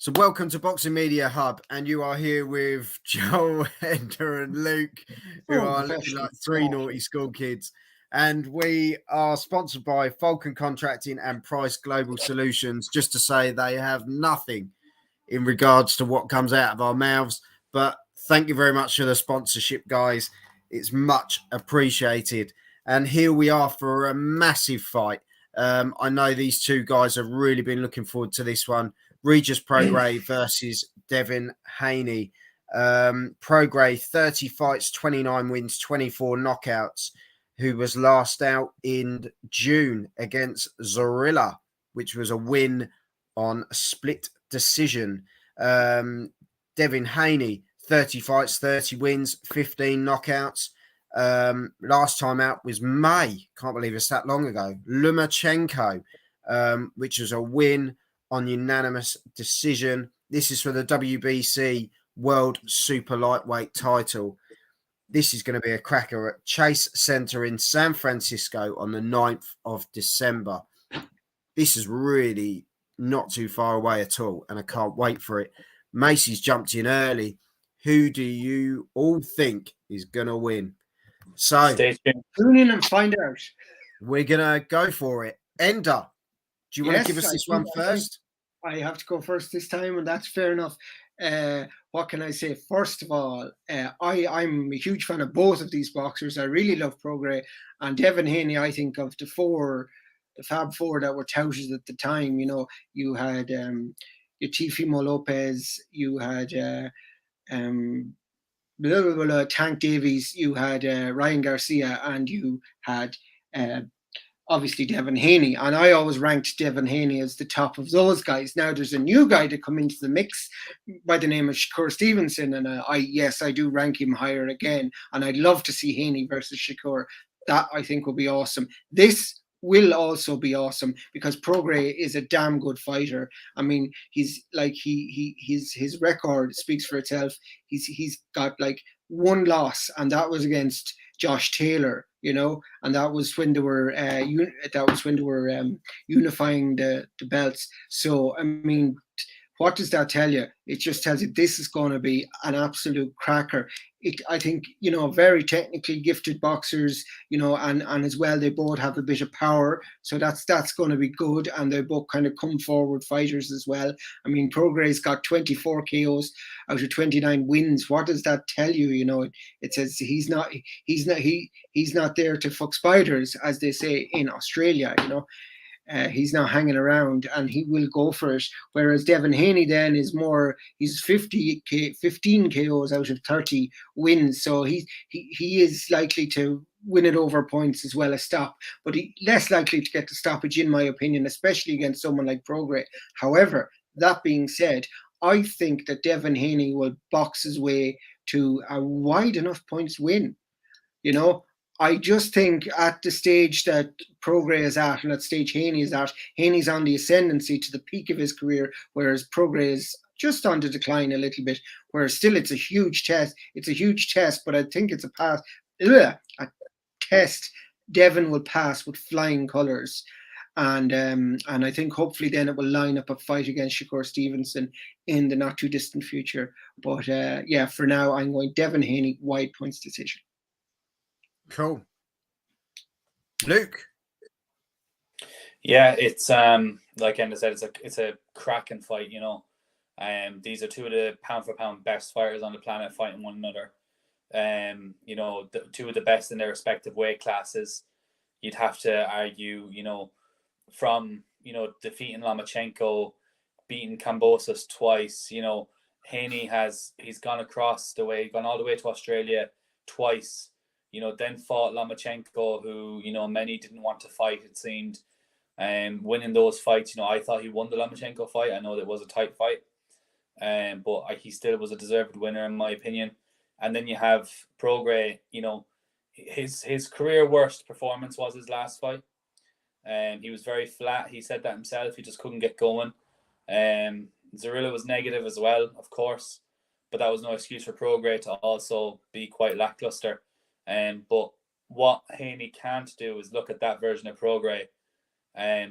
So welcome to Boxing Media Hub, and you are here with Joel, Ender, and Luke, who are looking like three naughty school kids. And we are sponsored by Falcon Contracting and Price Global Solutions, just to say they have nothing in regards to what comes out of our mouths. But thank you very much for the sponsorship, guys. It's much appreciated. And here we are for a massive fight. I know these two guys have really been looking forward to this one. Regis Prograis versus Devin Haney. Prograis, 30 fights, 29 wins, 24 knockouts, who was last out in June against Zorilla, which was a win on a split decision. Devin Haney, 30 fights, 30 wins, 15 knockouts. Last time out was May. Can't believe it's that long ago. Lomachenko, which was a win on unanimous decision. This is for the WBC World Super Lightweight title. This is going to be a cracker at Chase Center in San Francisco on the 9th of December. This is really not too far away at all, and I can't wait for it. Macy's jumped in early. Who do you all think is going to win? So, stay tuned. Tune in and find out. We're going to go for it. Ender, do you want to give us this one first? I have to go first this time, and that's fair enough. What can I say? First of all, I'm a huge fan of both of these boxers. I really love Prograis and Devin Haney. I think of the Fab Four that were touted at the time. You know, you had Teofimo Lopez, you had Tank Davies, you had Ryan Garcia, and you had obviously Devin Haney. And I always ranked Devin Haney as the top of those guys. Now there's a new guy to come into the mix by the name of Shakur Stevenson, and I do rank him higher again. And I'd love to see Haney versus Shakur. That I think will be awesome. This will also be awesome because Prograis is a damn good fighter. I mean, he's like his record speaks for itself. He's got like one loss, and that was against Josh Taylor, you know, and that was when they were unifying the belts. So I mean, what does that tell you? It just tells you this is going to be an absolute cracker. I think, you know, very technically gifted boxers, you know, and as well, they both have a bit of power. So that's going to be good. And they both kind of come forward fighters as well. I mean, Prograis got 24 KOs out of 29 wins. What does that tell you? You know, it says he's not there to fuck spiders, as they say in Australia, you know. He's not hanging around, and he will go for it. Whereas Devin Haney then is more, he's 15 KOs out of 30 wins. So he is likely to win it over points as well as stop, but less likely to get the stoppage, in my opinion, especially against someone like Prograis. However, that being said, I think that Devin Haney will box his way to a wide enough points win. You know, I just think at the stage that Prograis is at and at stage Haney is at, Haney's on the ascendancy to the peak of his career, whereas Prograis is just on the decline a little bit. Whereas still it's a huge test. It's a huge test, but I think it's a test Devin will pass with flying colours. And I think hopefully then it will line up a fight against Shakur Stevenson in the not too distant future. But yeah, for now I'm going Devin Haney, wide points decision. Cool. Luke? Yeah, it's like Enda said, it's a cracking fight, you know. These are two of the pound for pound best fighters on the planet fighting one another. You know, two of the best in their respective weight classes. You'd have to argue, you know, from, you know, defeating Lomachenko, beating Kambosos twice, you know, Haney he's gone all the way to Australia twice. You know, then fought Lomachenko, who, you know, many didn't want to fight, it seemed. Winning those fights, you know, I thought he won the Lomachenko fight. I know that it was a tight fight. But he still was a deserved winner, in my opinion. And then you have Prograis, you know, his career worst performance was his last fight. He was very flat. He said that himself. He just couldn't get going. Zorilla was negative as well, of course. But that was no excuse for Prograis to also be quite lackluster. But what Haney can't do is look at that version of Prograis,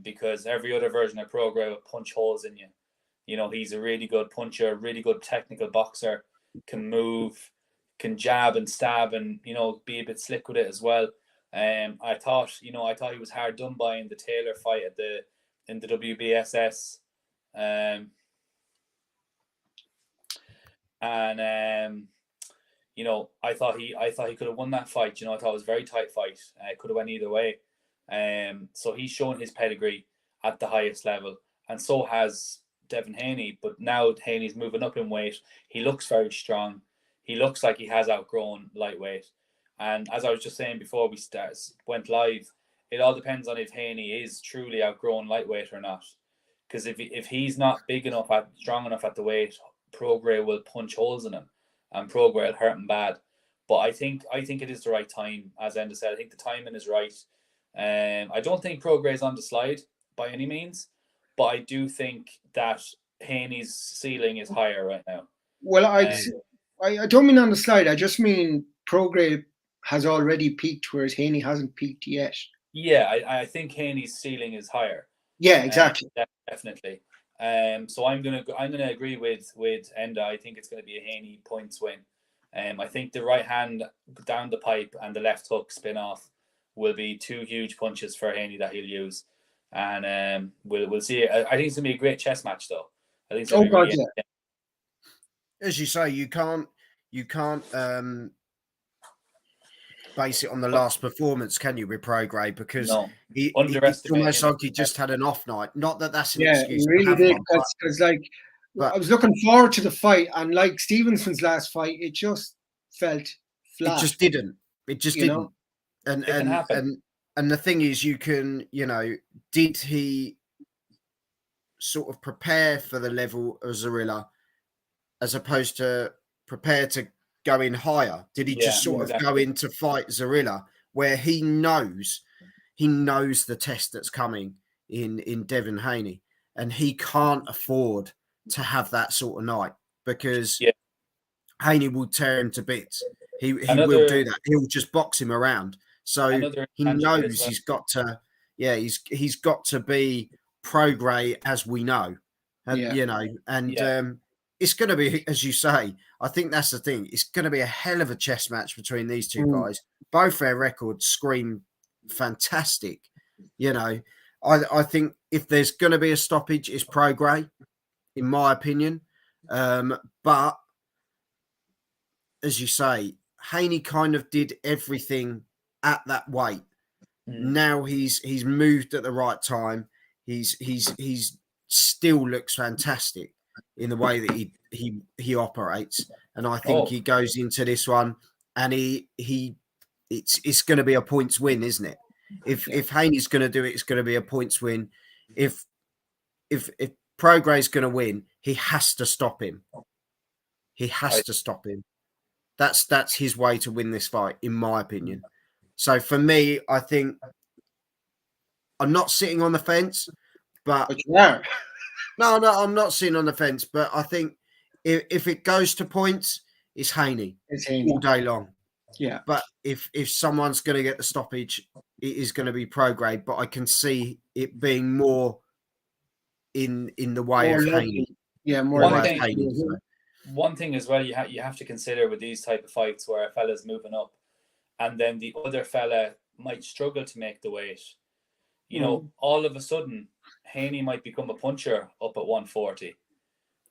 because every other version of Prograis will punch holes in you. You know, he's a really good puncher, really good technical boxer, can move, can jab and stab, and you know, be a bit slick with it as well. I thought he was hard done by in the Taylor fight in the WBSS. You know, I thought he could have won that fight. You know, I thought it was a very tight fight. It could have went either way. So he's shown his pedigree at the highest level, and so has Devin Haney. But now Haney's moving up in weight. He looks very strong. He looks like he has outgrown lightweight. And as I was just saying before we went live, it all depends on if Haney is truly outgrown lightweight or not. Because if he's not big enough, strong enough at the weight, Prograis will punch holes in him, and Prograis will hurt him bad. But I think it is the right time, as Enda said. I think the timing is right. I don't think Prograis is on the slide by any means, but I do think that Haney's ceiling is higher right now. Well, I don't mean on the slide. I just mean Prograis has already peaked, whereas Haney hasn't peaked yet. Yeah, I think Haney's ceiling is higher. Yeah, exactly. Definitely. So I'm gonna agree with Enda. I think it's gonna be a Haney points win. I think the right hand down the pipe and the left hook spin off will be two huge punches for Haney that he'll use, and we'll see. I think it's gonna be a great chess match, though. I think. As you say, you can't base it on the last performance, can you, with Prograis? Because it's almost like he just had an off night. Not that that's an excuse. Yeah, he really did. Because I was looking forward to the fight, and like Stevenson's last fight, it just felt flat. It just didn't. It just didn't. And the thing is, you can, did he sort of prepare for the level of Zarilla as opposed to prepare to go in higher? Did he just sort of go in to fight Zarilla, where he knows the test that's coming in Devin Haney, and he can't afford to have that sort of night, because Haney will tear him to bits. He will do that. He'll just box him around. So he knows he's got to, he's got to be Prograis, as we know, it's going to be, as you say, I think that's the thing. It's going to be a hell of a chess match between these two guys. Both their records scream fantastic. I think if there's going to be a stoppage, it's Prograis, in my opinion. But as you say, Haney kind of did everything at that weight. Now he's moved at the right time. He's still looks fantastic in the way that he operates, and I think he goes into this one, and it's going to be a points win, isn't it? If Haney's going to do it, it's going to be a points win. If Prograis is going to win, he has to stop him. He has to stop him. That's his way to win this fight, in my opinion. So for me, I think I'm not sitting on the fence, but you are. No, I'm not sitting on the fence. But I think if it goes to points, it's Haney. It's Haney all day long. Yeah. But if someone's going to get the stoppage, it is going to be Prograis. But I can see it being more in the way of Haney. Yeah, more like Haney. One thing as well, you have to consider with these type of fights where a fella's moving up, and then the other fella might struggle to make the weight. All of a sudden, Haney might become a puncher up at 140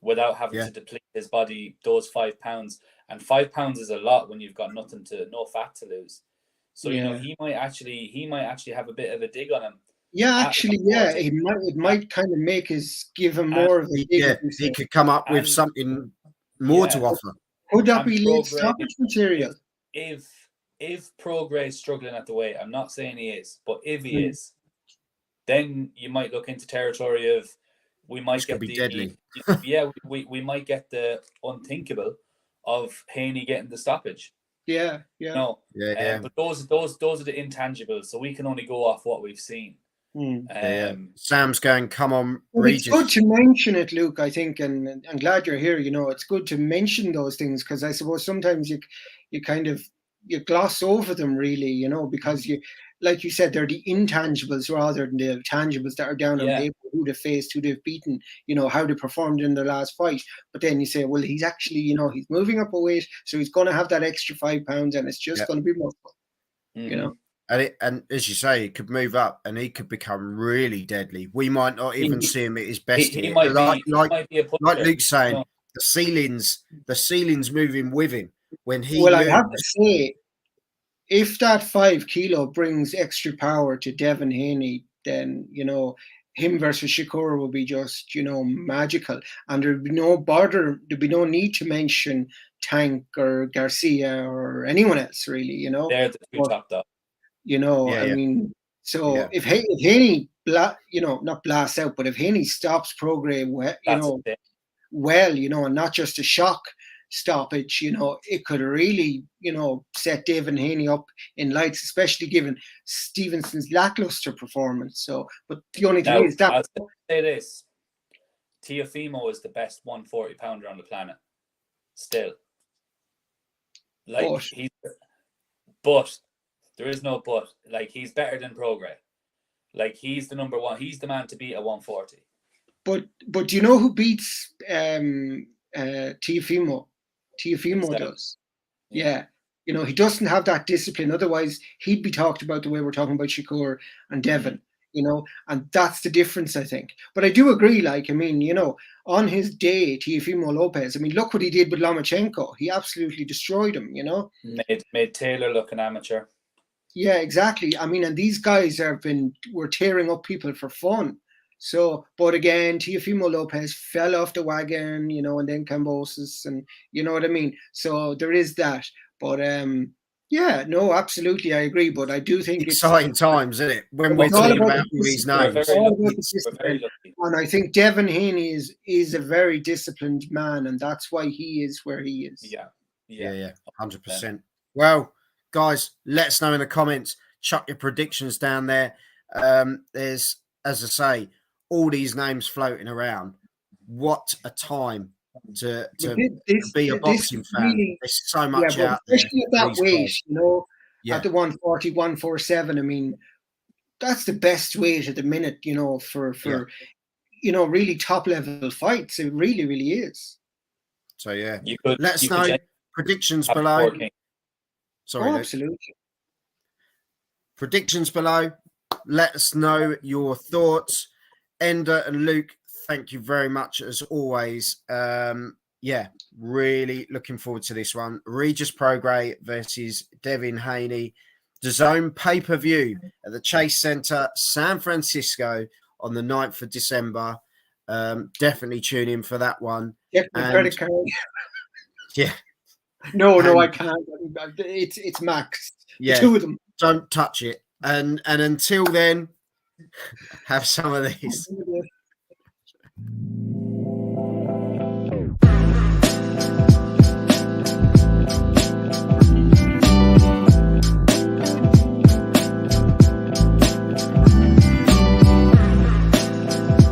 without having to deplete his body those 5 pounds. And 5 pounds is a lot when you've got no fat to lose. So he might actually have a bit of a dig on him. Yeah, actually, it might kind of give him more of a dig. He could come up with something more to offer. Could that be late stoppage material? If Prograis is struggling at the weight, I'm not saying he is, but if he is, then you might look into territory of we might get the deadly. we might get the unthinkable of Haney getting the stoppage. But those are the intangibles, so we can only go off what we've seen. Sam's going, come on, Regis. It's good to mention it, Luke, I think, and I'm glad you're here. It's good to mention those things, because I suppose sometimes you kind of gloss over them, really, because you, like you said, they're the intangibles rather than the tangibles that are down on paper. who they faced, who they've beaten, how they performed in their last fight. But then you say, well, he's actually, he's moving up a weight, so he's going to have that extra 5 pounds, and it's just going to be muscle, And as you say, he could move up and he could become really deadly. We might not even see him at his best here. Like Luke's saying, the ceiling's moving with him when he moves. I have to say, if that 5 kilo brings extra power to Devin Haney, then him versus Shakur will be just magical, and there'd be no bother, there'd be no need to mention Tank or Garcia or anyone else really. They're the two top dog. I mean, so if Haney, not blasts out, but if Haney stops Prograis, and not just a shock stoppage, it could really, set Devin Haney up in lights, especially given Stevenson's lackluster performance. So, but the only thing is that I'll say this: Teofimo is the best 140 pounder on the planet, still. But there is no but. Like, he's better than Prograis. Like, he's the number one. He's the man to beat at 140. But do you know who beats Teofimo? Teofimo does. Yeah. He doesn't have that discipline. Otherwise, he'd be talked about the way we're talking about Shakur and Devin, and that's the difference, I think. But I do agree, on his day, Teofimo Lopez, look what he did with Lomachenko. He absolutely destroyed him, Made Taylor look an amateur. Yeah, exactly. And these guys were tearing up people for fun. So, but again, Teofimo Lopez fell off the wagon, and then Cambosis, and you know what I mean? So there is that. But absolutely, I agree. But I do think exciting times, isn't it? When we're talking about all these names. And I think Devin Haney is a very disciplined man, and that's why he is where he is. Yeah, 100%. Well, guys, let us know in the comments. Chuck your predictions down there. There's, as I say, all these names floating around. What a time to be a boxing fan. Really, there's so much out there. Especially at that weight, at the 140, 147. That's the best weight at the minute, for really top level fights. It really, really is. So let us know predictions below. Sorry, absolutely. Predictions below. Let us know your thoughts. Ender and Luke, thank you very much as always. Really looking forward to this one. Regis Prograis versus Devin Haney. DAZN pay-per-view at the Chase Center, San Francisco on the 9th of December. Definitely tune in for that one. Credit card. Yeah. No, I can't. It's max. Yeah. 2 of them. Don't touch it. And until then, have some of these.